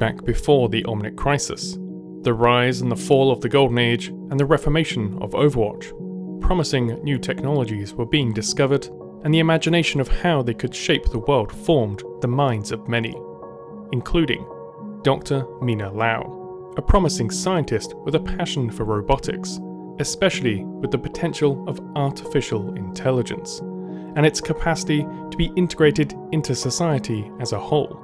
back before the Omnic Crisis, the rise and the fall of the Golden Age, and the reformation of Overwatch. Promising new technologies were being discovered, and the imagination of how they could shape the world formed the minds of many, including Dr. Liao, a promising scientist with a passion for robotics, especially with the potential of artificial intelligence, and its capacity to be integrated into society as a whole.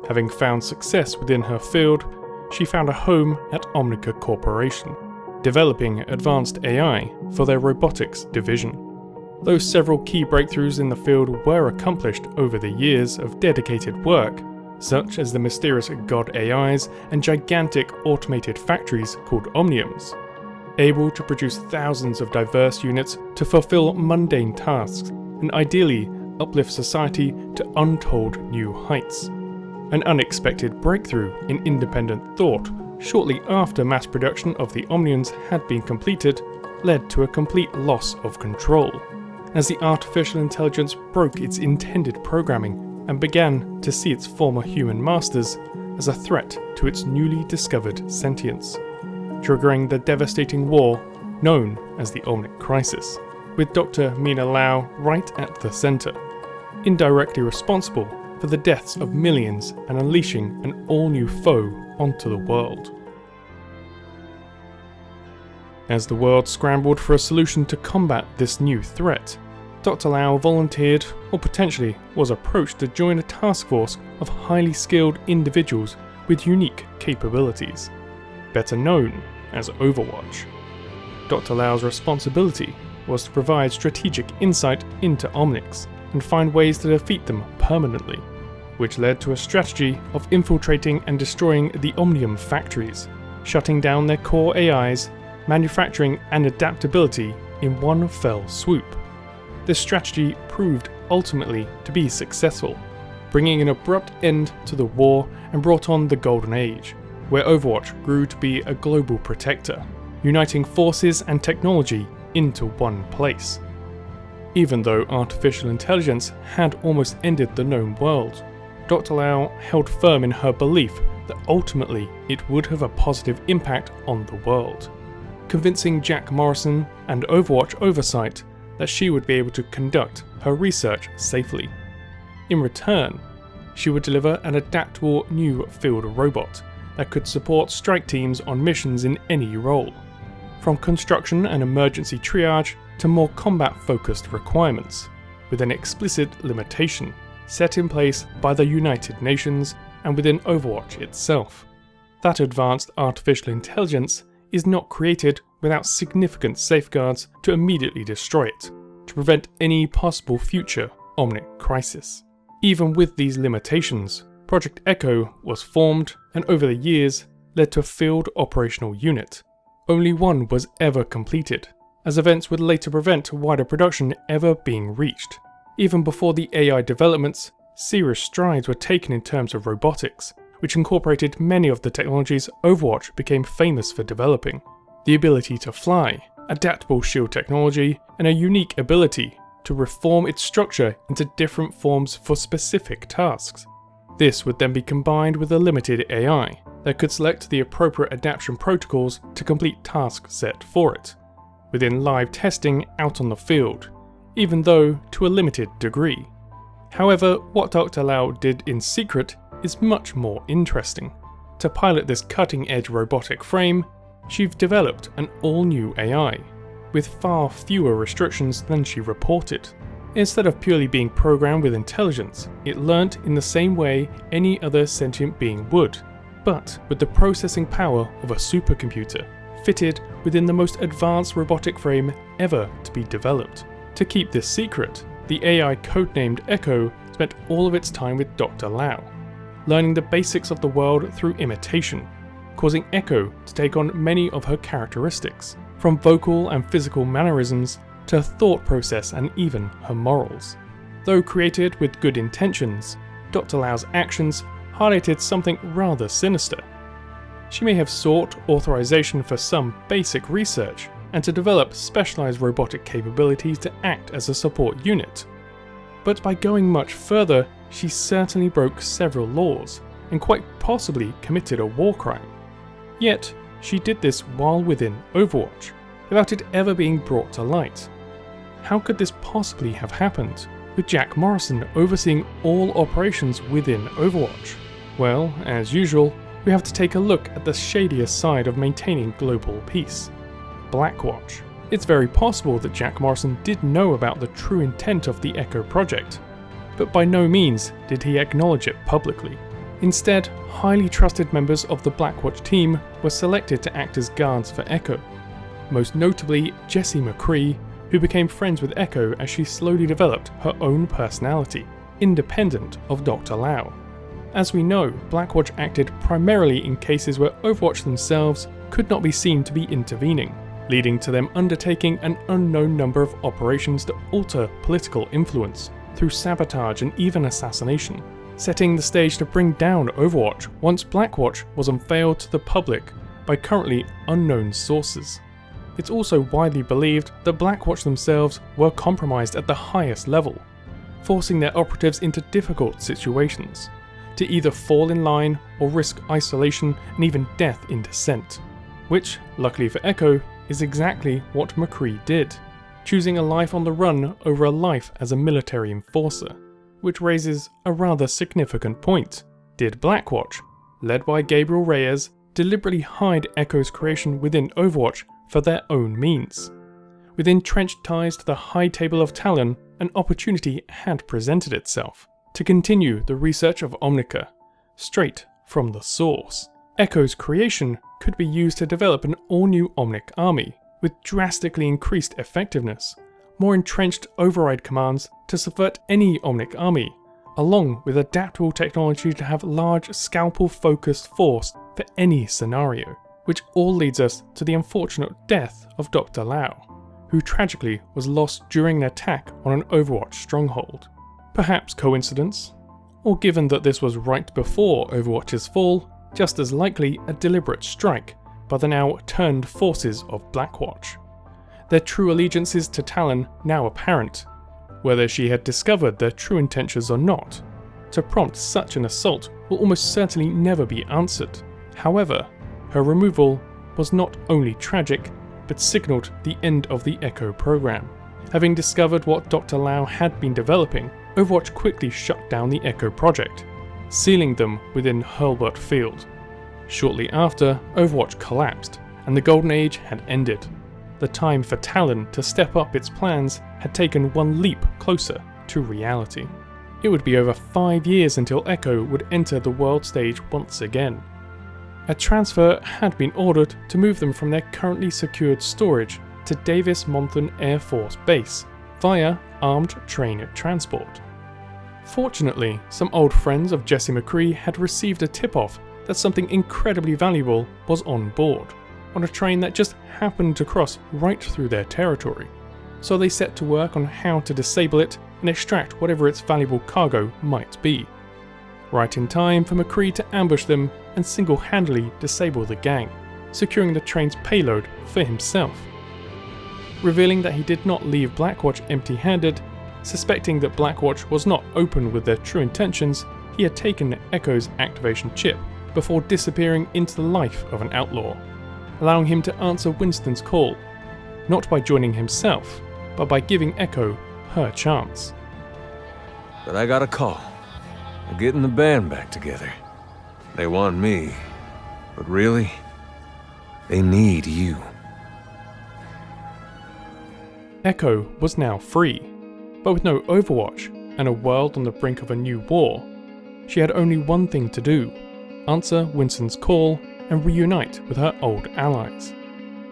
Having found success within her field, she found a home at Omnica Corporation, developing advanced AI for their robotics division. Though several key breakthroughs in the field were accomplished over the years of dedicated work, such as the mysterious god AIs and gigantic automated factories called Omniums, able to produce thousands of diverse units to fulfill mundane tasks and ideally uplift society to untold new heights. An unexpected breakthrough in independent thought shortly after mass production of the Omniums had been completed led to a complete loss of control, as the artificial intelligence broke its intended programming and began to see its former human masters as a threat to its newly discovered sentience, triggering the devastating war known as the Omnic Crisis, with Dr. Liao right at the center, indirectly responsible for the deaths of millions and unleashing an all-new foe onto the world. As the world scrambled for a solution to combat this new threat, Dr. Liao volunteered, or potentially was approached to join a task force of highly skilled individuals with unique capabilities, better known as Overwatch. Dr. Liao's responsibility was to provide strategic insight into Omnics and find ways to defeat them permanently, which led to a strategy of infiltrating and destroying the Omnium factories, shutting down their core AIs, manufacturing and adaptability in one fell swoop. This strategy proved ultimately to be successful, bringing an abrupt end to the war and brought on the Golden Age, where Overwatch grew to be a global protector, uniting forces and technology into one place. Even though artificial intelligence had almost ended the known world, Dr. Liao held firm in her belief that ultimately it would have a positive impact on the world, convincing Jack Morrison and Overwatch Oversight that she would be able to conduct her research safely. In return, she would deliver an adaptable new field robot that could support strike teams on missions in any role, from construction and emergency triage to more combat-focused requirements, with an explicit limitation set in place by the United Nations and within Overwatch itself. That advanced artificial intelligence is not created without significant safeguards to immediately destroy it, to prevent any possible future Omnic Crisis. Even with these limitations, Project Echo was formed and over the years led to a field operational unit. Only one was ever completed, as events would later prevent wider production ever being reached. Even before the AI developments, serious strides were taken in terms of robotics, which incorporated many of the technologies Overwatch became famous for developing. The ability to fly, adaptable shield technology, and a unique ability to reform its structure into different forms for specific tasks. This would then be combined with a limited AI that could select the appropriate adaptation protocols to complete tasks set for it, within live testing out on the field, even though to a limited degree. However, what Dr. Liao did in secret is much more interesting. To pilot this cutting-edge robotic frame, she've developed an all-new AI, with far fewer restrictions than she reported. Instead of purely being programmed with intelligence, it learnt in the same way any other sentient being would, but with the processing power of a supercomputer, fitted within the most advanced robotic frame ever to be developed. To keep this secret, the AI codenamed Echo spent all of its time with Dr. Liao, learning the basics of the world through imitation, causing Echo to take on many of her characteristics, from vocal and physical mannerisms to her thought process and even her morals. Though created with good intentions, Dr. Liao's actions highlighted something rather sinister. She may have sought authorization for some basic research and to develop specialized robotic capabilities to act as a support unit. But by going much further, she certainly broke several laws and quite possibly committed a war crime. Yet, she did this while within Overwatch, without it ever being brought to light. How could this possibly have happened, with Jack Morrison overseeing all operations within Overwatch? Well, as usual, we have to take a look at the shadiest side of maintaining global peace: Blackwatch. It's very possible that Jack Morrison did know about the true intent of the Echo project, but by no means did he acknowledge it publicly. Instead, highly trusted members of the Blackwatch team were selected to act as guards for Echo. Most notably, Jessie McCree, who became friends with Echo as she slowly developed her own personality, independent of Dr. Liao. As we know, Blackwatch acted primarily in cases where Overwatch themselves could not be seen to be intervening, leading to them undertaking an unknown number of operations to alter political influence, through sabotage and even assassination, setting the stage to bring down Overwatch once Blackwatch was unveiled to the public by currently unknown sources. It's also widely believed that Blackwatch themselves were compromised at the highest level, forcing their operatives into difficult situations, to either fall in line or risk isolation and even death in descent, which, luckily for Echo, is exactly what McCree did, choosing a life on the run over a life as a military enforcer. Which raises a rather significant point. Did Blackwatch, led by Gabriel Reyes, deliberately hide Echo's creation within Overwatch for their own means? With entrenched ties to the high table of Talon, an opportunity had presented itself to continue the research of Omnica, straight from the source. Echo's creation could be used to develop an all-new Omnic army, with drastically increased effectiveness, more entrenched override commands to subvert any Omnic army, along with adaptable technology to have large scalpel-focused force for any scenario, which all leads us to the unfortunate death of Dr. Liao, who tragically was lost during an attack on an Overwatch stronghold. Perhaps coincidence? Or given that this was right before Overwatch's fall, just as likely a deliberate strike by the now turned forces of Blackwatch. Their true allegiances to Talon now apparent, whether she had discovered their true intentions or not. To prompt such an assault will almost certainly never be answered. However, her removal was not only tragic, but signalled the end of the Echo program. Having discovered what Dr. Liao had been developing, Overwatch quickly shut down the Echo project, sealing them within Hurlburt Field. Shortly after, Overwatch collapsed, and the Golden Age had ended. The time for Talon to step up its plans had taken one leap closer to reality. It would be over 5 years until Echo would enter the world stage once again. A transfer had been ordered to move them from their currently secured storage to Davis Monthan Air Force Base via armed train transport. Fortunately, some old friends of Jessie McCree had received a tip-off that something incredibly valuable was on board, on a train that just happened to cross right through their territory. So they set to work on how to disable it and extract whatever its valuable cargo might be. Right in time for McCree to ambush them and single-handedly disable the gang, securing the train's payload for himself. Revealing that he did not leave Blackwatch empty-handed, suspecting that Blackwatch was not open with their true intentions, he had taken Echo's activation chip before disappearing into the life of an outlaw, allowing him to answer Winston's call, not by joining himself, but by giving Echo her chance. But I got a call. They're getting the band back together. They want me, but really, they need you. Echo was now free, but with no Overwatch and a world on the brink of a new war, she had only one thing to do: answer Winston's call and reunite with her old allies.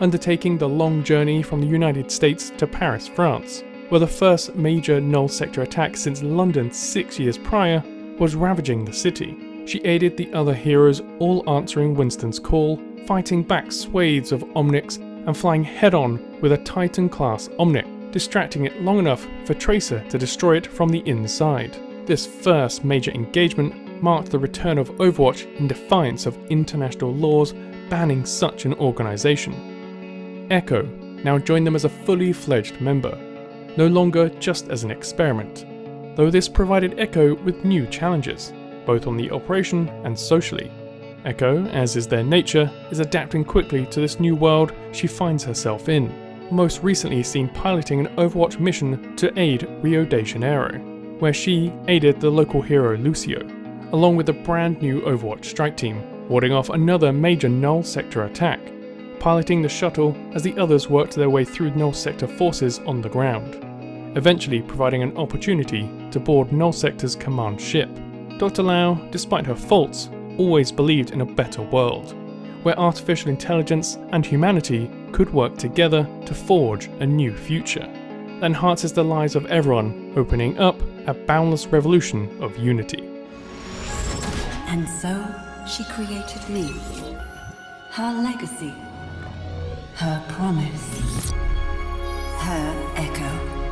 Undertaking the long journey from the United States to Paris, France, where the first major null sector attack since London 6 years prior was ravaging the city, she aided the other heroes, all answering Winston's call, fighting back swathes of Omnics and flying head-on with a Titan-class Omnic, distracting it long enough for Tracer to destroy it from the inside. This first major engagement marked the return of Overwatch in defiance of international laws banning such an organisation. Echo now joined them as a fully fledged member, no longer just as an experiment, though this provided Echo with new challenges, both on the operation and socially. Echo, as is their nature, is adapting quickly to this new world she finds herself in, most recently seen piloting an Overwatch mission to aid Rio de Janeiro, where she aided the local hero Lucio, along with the brand new Overwatch strike team, warding off another major Null Sector attack, piloting the shuttle as the others worked their way through Null Sector forces on the ground, eventually providing an opportunity to board Null Sector's command ship. Dr. Liao, despite her faults, always believed in a better world, where artificial intelligence and humanity could work together to forge a new future that enhances the lives of everyone, opening up a boundless revolution of unity. And so she created me. Her legacy. Her promise. Her echo.